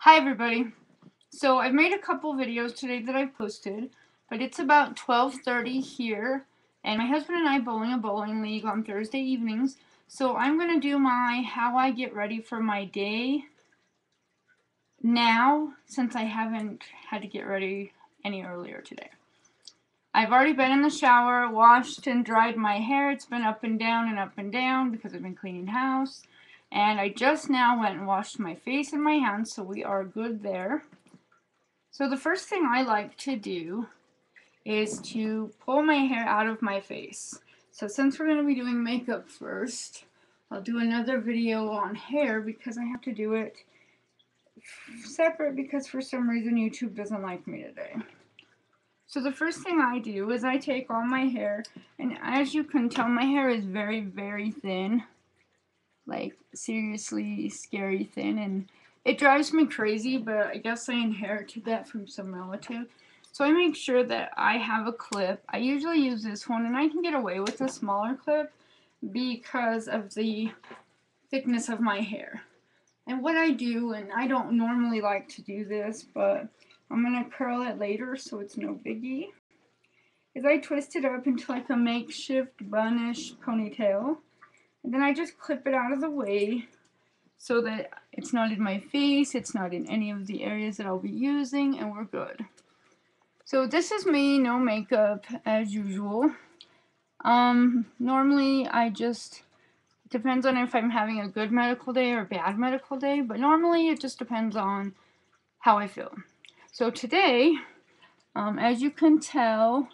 Hi everybody. So I've made a couple videos today that I've posted, but it's about 12:30 here, and my husband and I bowling a bowling league on Thursday evenings. So I'm going to do my how I get ready for my day now, since I haven't had to get ready any earlier today. I've already been in the shower, washed and dried my hair. It's been up and down because I've been cleaning house. And I just now went and washed my face and my hands, so we are good there. So the first thing I like to do is to pull my hair out of my face. So since we're going to be doing makeup first, I'll do another video on hair because I have to do it separate because for some reason YouTube doesn't like me today. So the first thing I do is I take all my hair, and as you can tell, my hair is very, very thin. Like, seriously scary thin, and it drives me crazy, but I guess I inherited that from some relative. So I make sure that I have a clip. I usually use this one, and I can get away with a smaller clip because of the thickness of my hair. And what I do, and I don't normally like to do this, but I'm going to curl it later so it's no biggie, is I twist it up into like a makeshift bunish ponytail. And then I just clip it out of the way so that it's not in my face, it's not in any of the areas that I'll be using, and we're good. So this is me, no makeup, as usual. Normally it depends on if I'm having a good medical day or a bad medical day, but normally it just depends on how I feel. So today, as you can tell,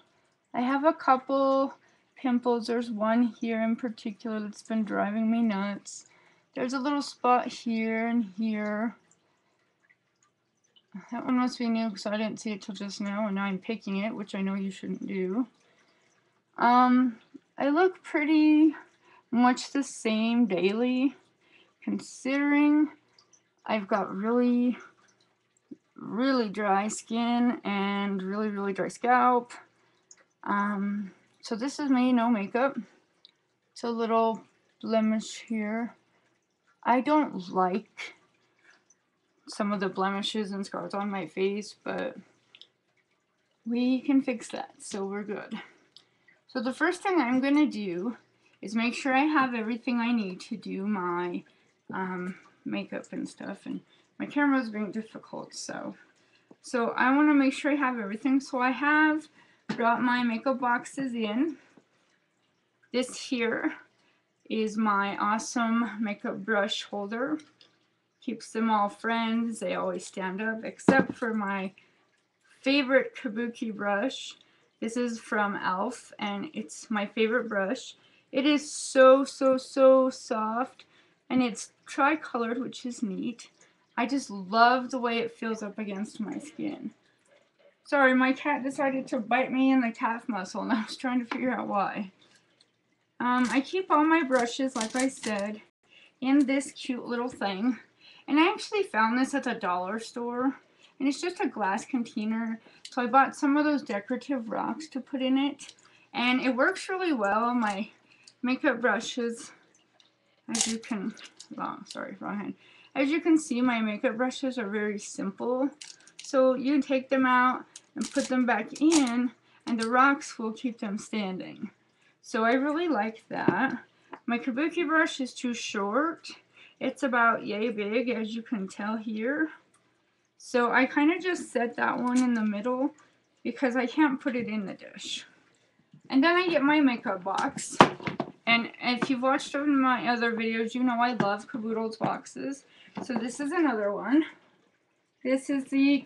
I have a couple pimples. There's one here in particular that's been driving me nuts. There's a little spot here and here. That one must be new because I didn't see it till just now, and now I'm picking it, which I know you shouldn't do. I look pretty much the same daily, considering I've got really, really dry skin and really, really dry scalp. So this is me, no makeup. It's a little blemish here. I don't like some of the blemishes and scars on my face, but we can fix that, so we're good. So the first thing I'm going to do is make sure I have everything I need to do my makeup and stuff, and my camera's being difficult, so I want to make sure I have everything. So I have brought my makeup boxes in. This here is my awesome makeup brush holder. Keeps them all friends. They always stand up, except for my favorite kabuki brush. This is from e.l.f. and it's my favorite brush. It is so, so, so soft, and it's tri-colored, which is neat. I just love the way it feels up against my skin. Sorry, my cat decided to bite me in the calf muscle, and I was trying to figure out why. I keep all my brushes, like I said, in this cute little thing. And I actually found this at the dollar store. And it's just a glass container. So I bought some of those decorative rocks to put in it. And it works really well. My makeup brushes, as you can, sorry, wrong hand. As you can see, my makeup brushes are very simple. So you take them out and put them back in, and the rocks will keep them standing. So I really like that. My kabuki brush is too short. It's about yay big, as you can tell here. So I kind of just set that one in the middle because I can't put it in the dish. And then I get my makeup box. And if you've watched some of my other videos, you know I love Caboodle's boxes. So this is another one. This is the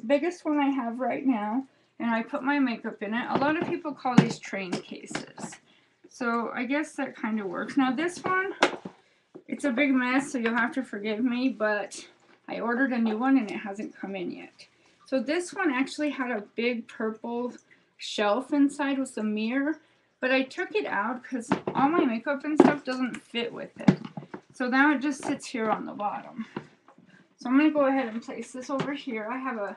biggest one I have right now. And I put my makeup in it. A lot of people call these train cases. So I guess that kind of works. Now this one, it's a big mess, so you'll have to forgive me, but I ordered a new one and it hasn't come in yet. So this one actually had a big purple shelf inside with a mirror, but I took it out because all my makeup and stuff doesn't fit with it. So now it just sits here on the bottom. So I'm going to go ahead and place this over here. I have a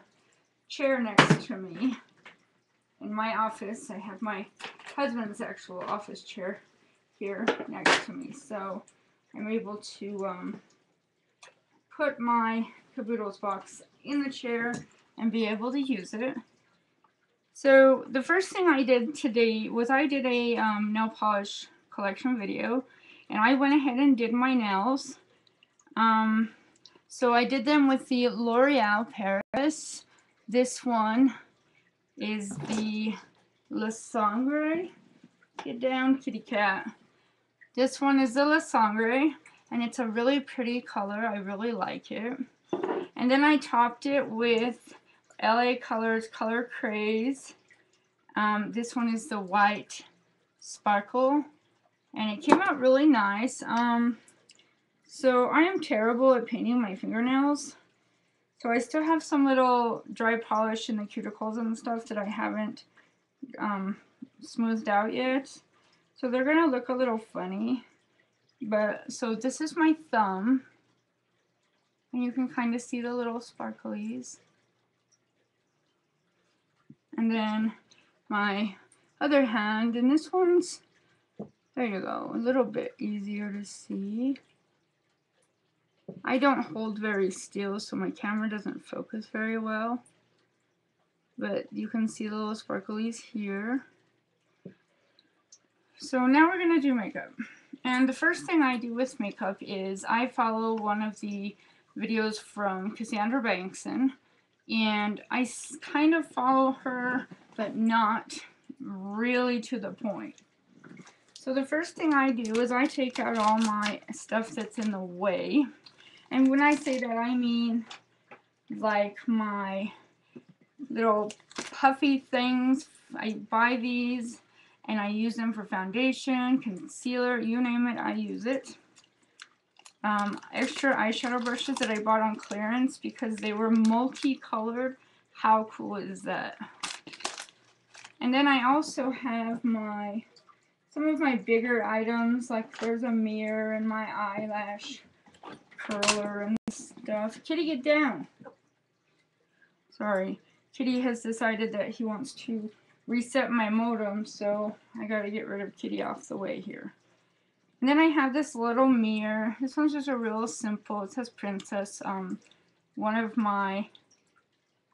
chair next to me. In my office, I have my husband's actual office chair here next to me, so I'm able to put my caboodles box in the chair and be able to use it. So the first thing I did today was I did a nail polish collection video, and I went ahead and did my nails. So I did them with the L'Oreal Paris. This one is the Le Sangre. Get down, kitty cat. This one is the Le Sangre, and it's a really pretty color. I really like it. And then I topped it with LA Colors Color Craze. This one is the white sparkle, and it came out really nice. So I am terrible at painting my fingernails. So I still have some little dry polish in the cuticles and stuff that I haven't smoothed out yet. So they're gonna look a little funny. But so this is my thumb, and you can kind of see the little sparklies. And then my other hand, and this one's, there you go, a little bit easier to see. I don't hold very still, so my camera doesn't focus very well. But you can see the little sparklies here. So now we're going to do makeup. And the first thing I do with makeup is I follow one of the videos from Cassandra Bankson. And I kind of follow her, but not really to the point. So the first thing I do is I take out all my stuff that's in the way. And when I say that, I mean like my little puffy things. I buy these and I use them for foundation, concealer, you name it, I use it. Extra eyeshadow brushes that I bought on clearance because they were multicolored. How cool is that? And then I also have some of my bigger items, like there's a mirror and my eyelash curler and stuff. Kitty, get down. Sorry. Kitty has decided that he wants to reset my modem, so I gotta get rid of Kitty off the way here. And then I have this little mirror. This one's just a real simple, it says Princess. One of my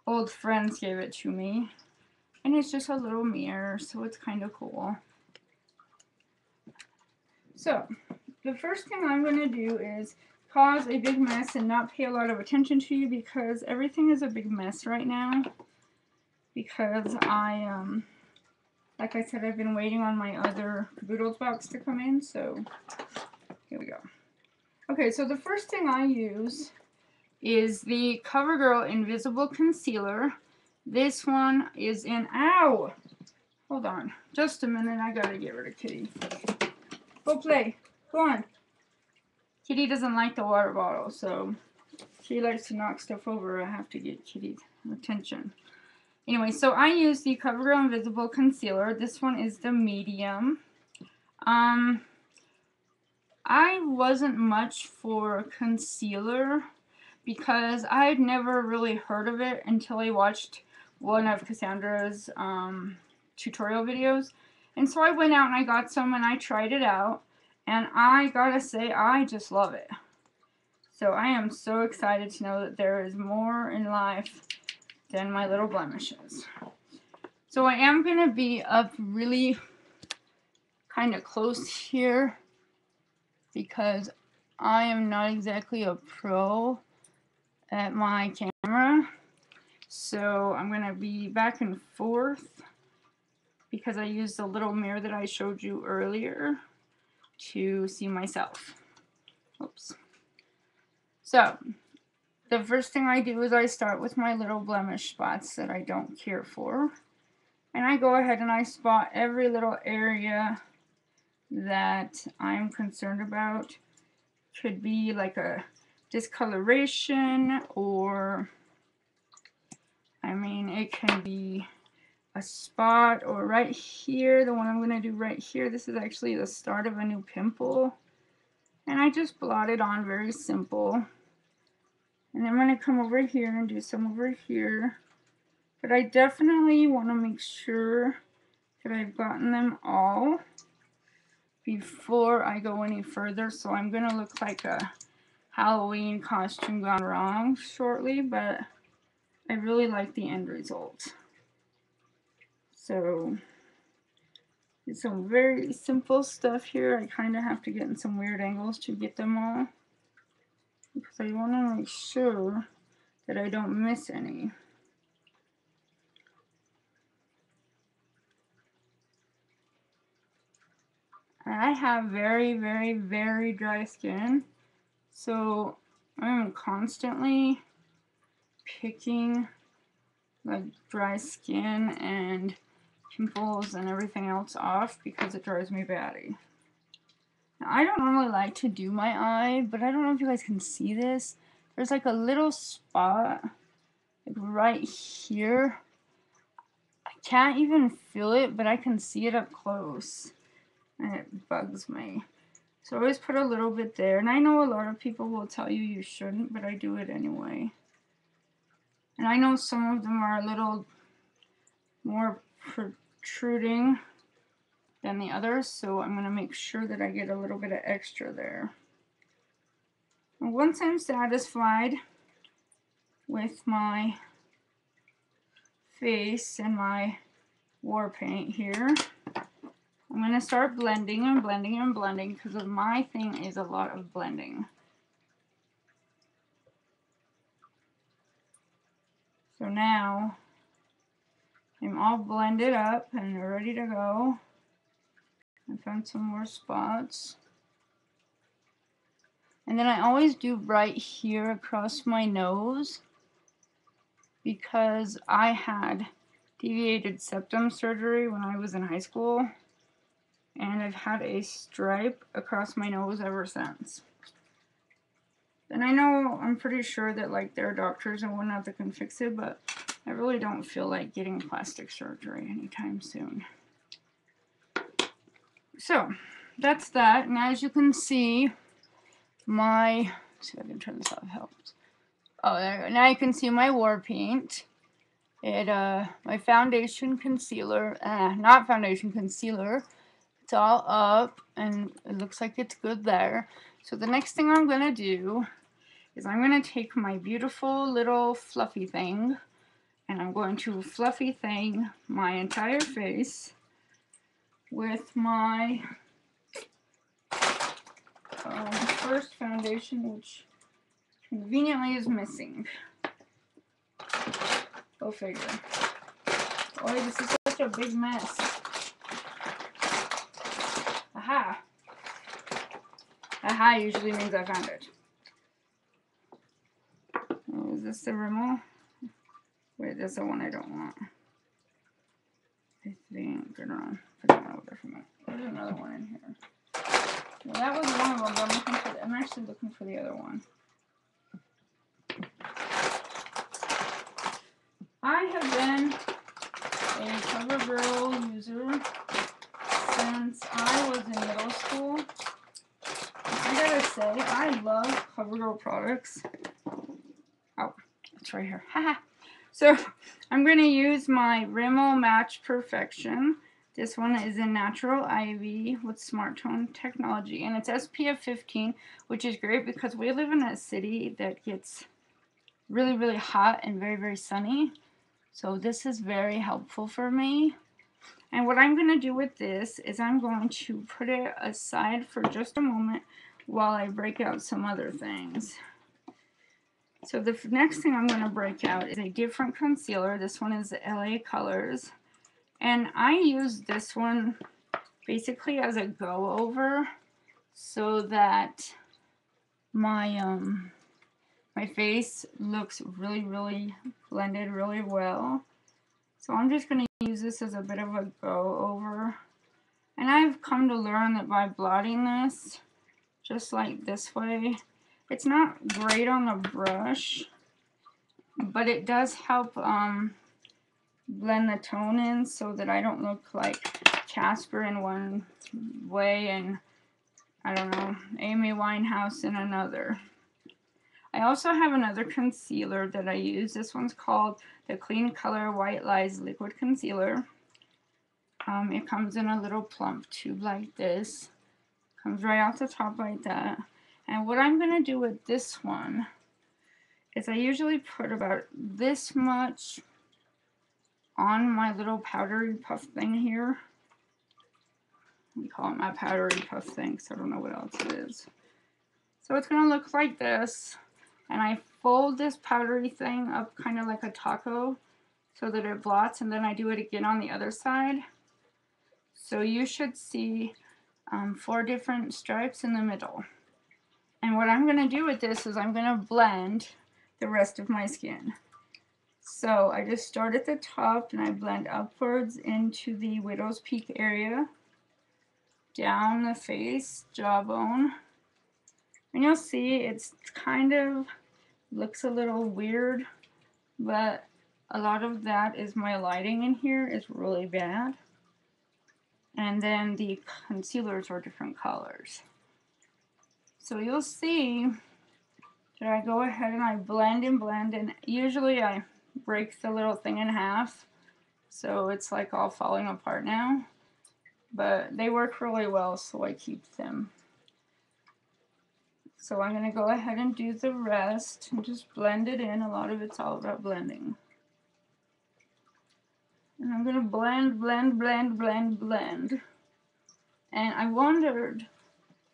old friends gave it to me. And it's just a little mirror, so it's kind of cool. So, the first thing I'm going to do is cause a big mess and not pay a lot of attention to you because everything is a big mess right now. Because like I said, I've been waiting on my other caboodles box to come in, so here we go. Okay, so the first thing I use is the CoverGirl Invisible Concealer. This one is in, ow! Hold on, just a minute, I gotta get rid of Kitty. Go play, go on. Kitty doesn't like the water bottle, so she likes to knock stuff over. I have to get Kitty's attention. Anyway, so I use the CoverGirl Invisible Concealer. This one is the medium. I wasn't much for concealer because I had never really heard of it until I watched one of Cassandra's tutorial videos. And so I went out and I got some and I tried it out. And I gotta say, I just love it. So I am so excited to know that there is more in life than my little blemishes. So I am going to be up really kind of close here because I am not exactly a pro at my camera. So I'm going to be back and forth because I used the little mirror that I showed you earlier to see myself. Oops. So the first thing I do is I start with my little blemish spots that I don't care for. And I go ahead and I spot every little area that I'm concerned about. Could be like a discoloration, or I mean it can be a spot, or right here, the one I'm going to do right here, this is actually the start of a new pimple. And I just blot it on, very simple. And I'm going to come over here and do some over here. But I definitely want to make sure that I've gotten them all before I go any further. So I'm going to look like a Halloween costume gone wrong shortly, but I really like the end result. So it's some very simple stuff here. I kind of have to get in some weird angles to get them all, because I want to make sure that I don't miss any. I have very, very, very dry skin, so I'm constantly picking like dry skin and pimples and everything else off because it drives me batty. Now, I don't normally like to do my eye, but I don't know if you guys can see this. There's like a little spot like right here. I can't even feel it, but I can see it up close, and it bugs me. So I always put a little bit there, and I know a lot of people will tell you shouldn't, but I do it anyway. And I know some of them are a little more protruding than the others, so I'm going to make sure that I get a little bit of extra there. And once I'm satisfied with my face and my war paint here, I'm going to start blending and blending and blending, because my thing is a lot of blending. So now I'm all blended up and ready to go. I found some more spots. And then I always do right here across my nose, because I had deviated septum surgery when I was in high school, and I've had a stripe across my nose ever since. And I know, I'm pretty sure that like there are doctors and whatnot that can fix it, but I really don't feel like getting plastic surgery anytime soon. So that's that. And as you can see, let's see if I can turn this off, helps. Oh, there you go. Now you can see my war paint. My foundation concealer, not foundation, concealer. It's all up, and it looks like it's good there. So the next thing I'm going to do is I'm going to take my beautiful little fluffy thing, and I'm going to fluffy thing my entire face with my first foundation, which conveniently is missing. Go figure. Boy, this is such a big mess. Aha! Aha usually means I found it. Oh, is this the Rimmel? Wait, that's the one I don't want. I think, I don't know. I don't know what from it. There's another one in here. Well, that was one of them, but I'm actually looking for the other one. I have been a CoverGirl user since I was in middle school. I gotta say, I love CoverGirl products. Oh, it's right here. Haha. So, I'm going to use my Rimmel Match Perfection. This one is in Natural Ivy with Smart Tone technology, and it's SPF 15, which is great because we live in a city that gets really, really hot and very, very sunny. So this is very helpful for me. And what I'm going to do with this is I'm going to put it aside for just a moment while I break out some other things. So the next thing I'm going to break out is a different concealer. This one is the LA Colors. And I use this one basically as a go-over so that my my face looks really, really blended really well. So I'm just going to use this as a bit of a go-over. And I've come to learn that by blotting this, just like this way, it's not great on the brush, but it does help blend the tone in so that I don't look like Casper in one way and, I don't know, Amy Winehouse in another. I also have another concealer that I use. This one's called the Clean Color White Lies Liquid Concealer. It comes in a little plump tube like this. Comes right off the top like that. And what I'm going to do with this one is I usually put about this much on my little powdery puff thing here. We call it my powdery puff thing, so I don't know what else it is. So it's going to look like this. And I fold this powdery thing up kind of like a taco so that it blots, and then I do it again on the other side. So you should see 4 different stripes in the middle. And what I'm going to do with this is I'm going to blend the rest of my skin. So I just start at the top and I blend upwards into the widow's peak area, down the face, jawbone. And you'll see it's kind of looks a little weird, but a lot of that is my lighting in here is really bad. And then the concealers are different colors. So you'll see that I go ahead and I blend and blend, and usually I break the little thing in half, so it's like all falling apart now. But they work really well, so I keep them. So I'm going to go ahead and do the rest and just blend it in. A lot of it's all about blending. And I'm going to blend, blend, blend, blend, blend. And I wondered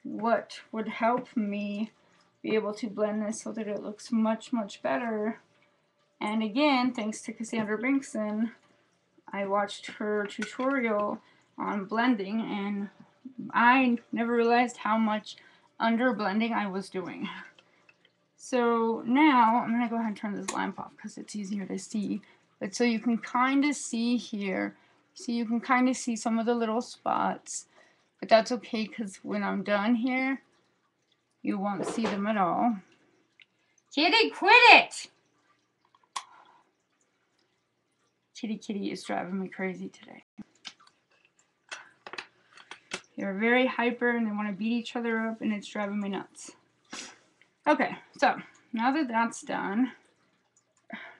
what would help me be able to blend this so that it looks much, much better. And again, thanks to Cassandra Brinkson, I watched her tutorial on blending, and I never realized how much under blending I was doing. So now I'm going to go ahead and turn this lamp off because it's easier to see. But so you can kind of see here, so you can kind of see some of the little spots. But that's okay because when I'm done here, you won't see them at all. Kitty, quit it! Kitty is driving me crazy today. They're very hyper and they want to beat each other up, and it's driving me nuts. Okay, so now that that's done,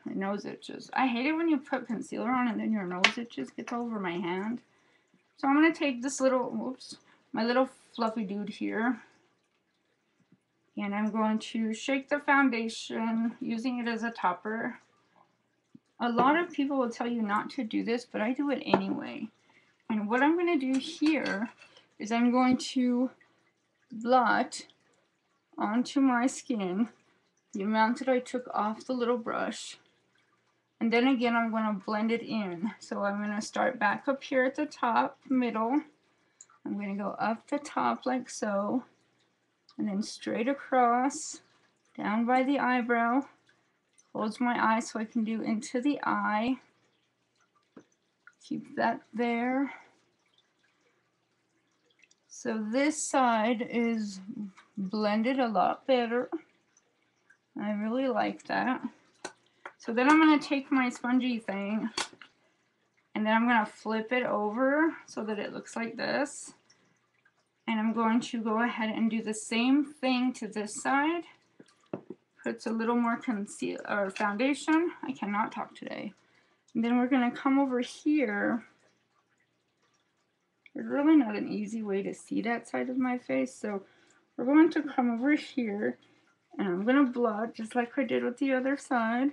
my nose itches. I hate it when you put concealer on and then your nose itches gets all over my hand. So I'm going to take this little, whoops, my little fluffy dude here, and I'm going to shake the foundation using it as a topper. A lot of people will tell you not to do this, but I do it anyway. And what I'm going to do here is I'm going to blot onto my skin the amount that I took off the little brush. And then again, I'm going to blend it in. So I'm going to start back up here at the top, middle. I'm going to go up the top like so. And then straight across, down by the eyebrow. Close my eye so I can do into the eye. Keep that there. So this side is blended a lot better. I really like that. So then I'm going to take my spongy thing and then I'm going to flip it over so that it looks like this. And I'm going to go ahead and do the same thing to this side. Puts a little more conceal or foundation. I cannot talk today. And then we're going to come over here. There's really not an easy way to see that side of my face, so we're going to come over here and I'm going to blot just like I did with the other side.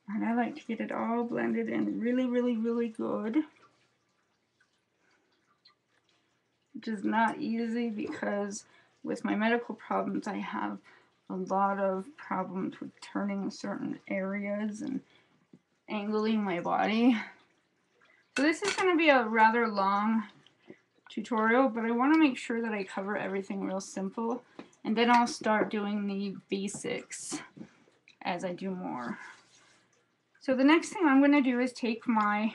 And I like to get it all blended in really, really, really good. Which is not easy because with my medical problems I have a lot of problems with turning certain areas and angling my body. So this is going to be a rather long tutorial, but I want to make sure that I cover everything real simple, and then I'll start doing the basics as I do more. So the next thing I'm going to do is take my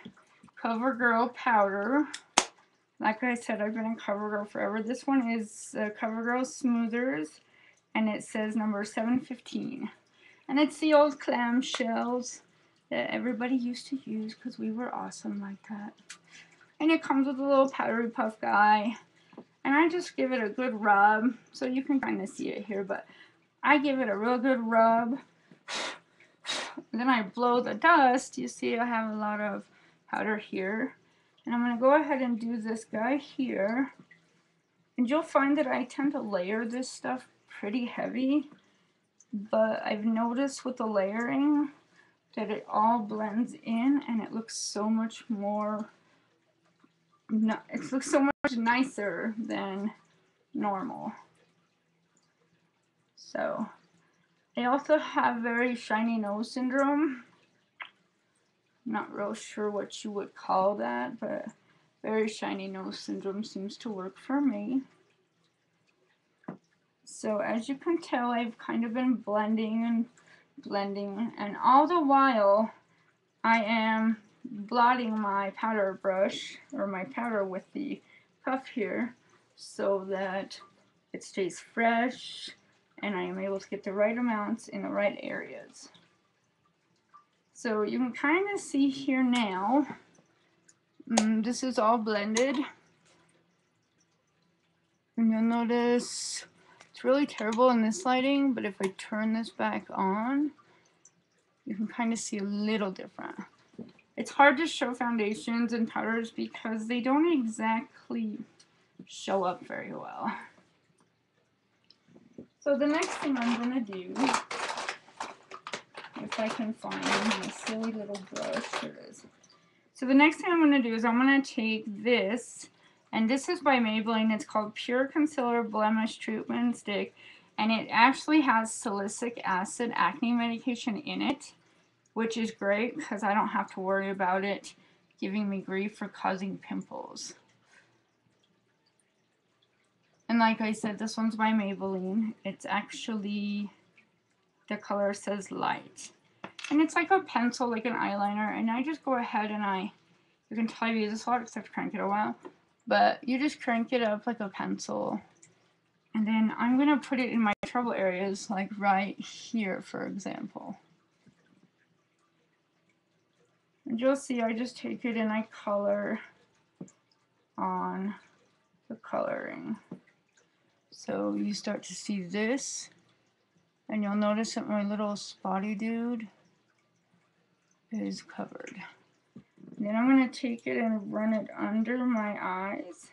CoverGirl powder. Like I said, I've been in CoverGirl forever. This one is CoverGirl Smoothers, and it says number 715. And it's the old clamshells that everybody used to use because we were awesome like that. And it comes with a little powdery puff guy. And I just give it a good rub. So you can kind of see it here, but I give it a real good rub. And then I blow the dust. You see I have a lot of powder here. And I'm going to go ahead and do this guy here. And you'll find that I tend to layer this stuff pretty heavy. But I've noticed with the layering that it all blends in and it looks so much more, it looks so much nicer than normal. So I also have very shiny nose syndrome. Not real sure what you would call that, but very shiny nose syndrome seems to work for me. So as you can tell, I've kind of been blending and blending, and all the while I am blotting my powder brush, or my powder with the puff here, so that it stays fresh and I am able to get the right amounts in the right areas. So you can kind of see here now, this is all blended. And you'll notice it's really terrible in this lighting, but if I turn this back on, you can kind of see a little different. It's hard to show foundations and powders because they don't exactly show up very well. So the next thing I'm going to do, if I can find my silly little brush, here it is. So the next thing I'm going to do is I'm going to take this, and this is by Maybelline. It's called Pure Concealer Blemish Treatment Stick, and it actually has salicylic acid acne medication in it, which is great because I don't have to worry about it giving me grief for causing pimples. And like I said, this one's by Maybelline. It's actually, the color says light. And it's like a pencil, like an eyeliner, and I just go ahead and you can tell I use this a lot because I have to crank it a while, but you just crank it up like a pencil. And then I'm going to put it in my trouble areas, like right here, for example. And you'll see I just take it and I color on the coloring. So you start to see this, and you'll notice that my little spotty dude is covered. And then I'm going to take it and run it under my eyes.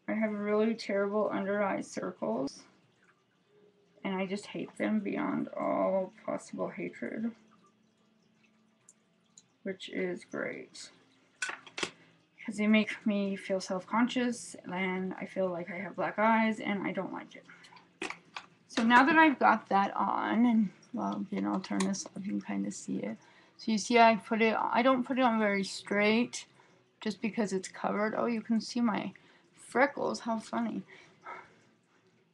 I have really terrible under eye circles, and I just hate them beyond all possible hatred, which is great because they make me feel self-conscious and I feel like I have black eyes and I don't like it. So now that I've got that on, and well, again, I'll turn this up, you can kind of see it. So you see I don't put it on very straight just because it's covered. Oh, you can see my freckles, how funny.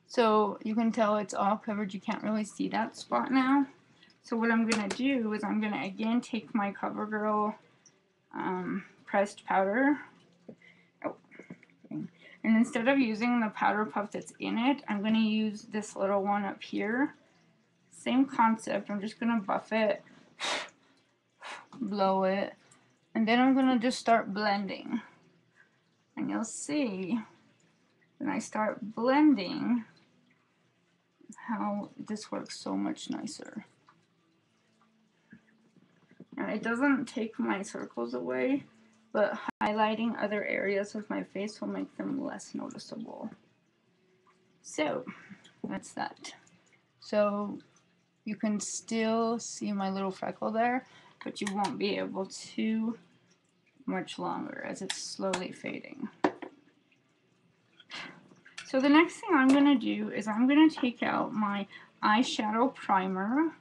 So you can tell it's all covered, you can't really see that spot now. So what I'm going to do is I'm going to again take my CoverGirl pressed powder. Oh, and instead of using the powder puff that's in it, I'm going to use this little one up here. Same concept, I'm just going to buff it, blow it, and then I'm going to just start blending. And you'll see when I start blending how this works so much nicer. And it doesn't take my circles away, but highlighting other areas of my face will make them less noticeable. So that's that. So you can still see my little freckle there, but you won't be able to much longer as it's slowly fading. So the next thing I'm going to do is I'm going to take out my eyeshadow primer,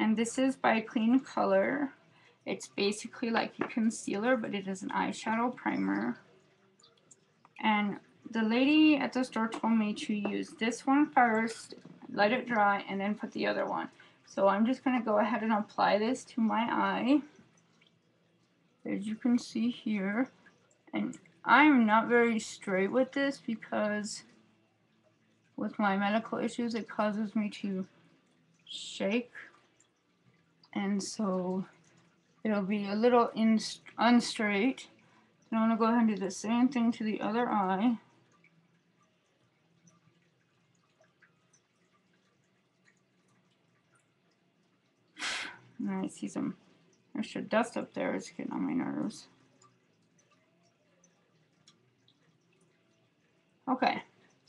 and this is by Clean Color. It's basically like a concealer, but it is an eyeshadow primer. And the lady at the store told me to use this one first, let it dry, and then put the other one. So I'm just going to go ahead and apply this to my eye, as you can see here. And I'm not very straight with this because with my medical issues it causes me to shake, and so it'll be a little unstraight. And I'm going to go ahead and do the same thing to the other eye. And I see some extra dust up there, it's getting on my nerves.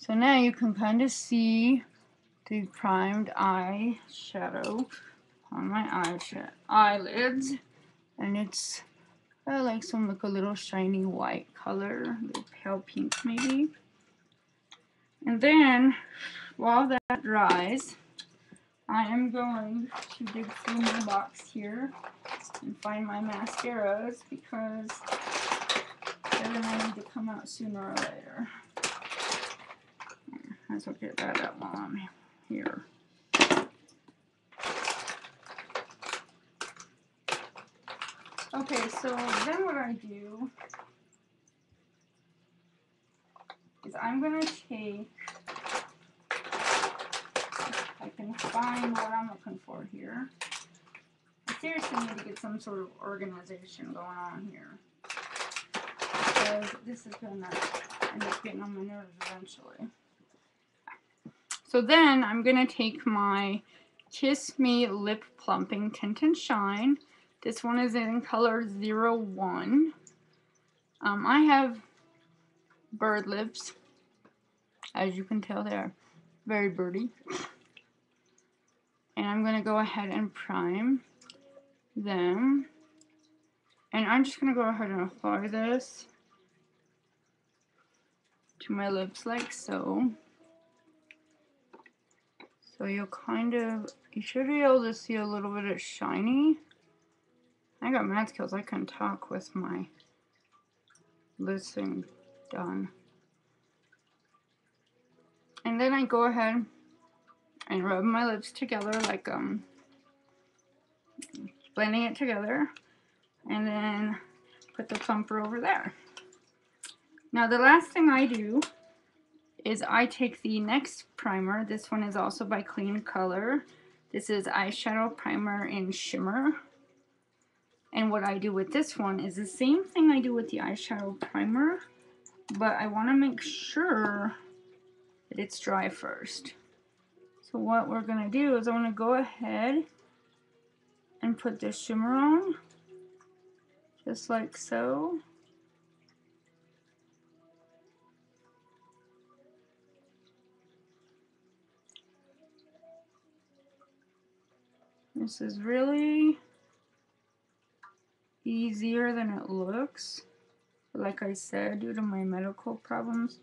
So now you can kind of see the primed eyeshadow on my eyelids, and it's like some like a little shiny white color, a little pale pink maybe. And then while that dries, I am going to dig through my box here and find my mascaras because they're gonna need to come out sooner or later. Might as well get that out while I'm here. Okay, so then what I do is I'm going to take, if I can find what I'm looking for here. I seriously need to get some sort of organization going on here, because this is going to end up getting on my nerves eventually. So then I'm going to take my Kiss Me Lip Plumping Tint and Shine. This one is in color 01. I have bird lips. As you can tell, they're very birdy. And I'm going to go ahead and prime them. And I'm just going to go ahead and apply this to my lips like so. So you should be able to see a little bit of shiny. I got mad skills. I can talk with my lips thing done. And then I go ahead and rub my lips together like blending it together, and then put the plumper over there. Now the last thing I do is I take the next primer. This one is also by Clean Color. This is eyeshadow primer in shimmer. And what I do with this one is the same thing I do with the eyeshadow primer, but I want to make sure that it's dry first. So what we're going to do is I'm going to go ahead and put this shimmer on, just like so. This is really easier than it looks. Like I said, due to my medical problems,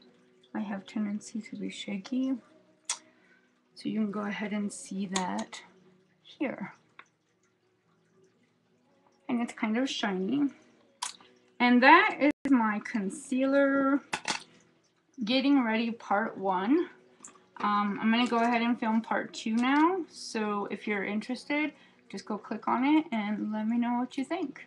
I have tendency to be shaky. So you can go ahead and see that here. And it's kind of shiny. And that is my concealer getting ready part 1. I'm going to go ahead and film part 2 now. So if you're interested, just go click on it and let me know what you think.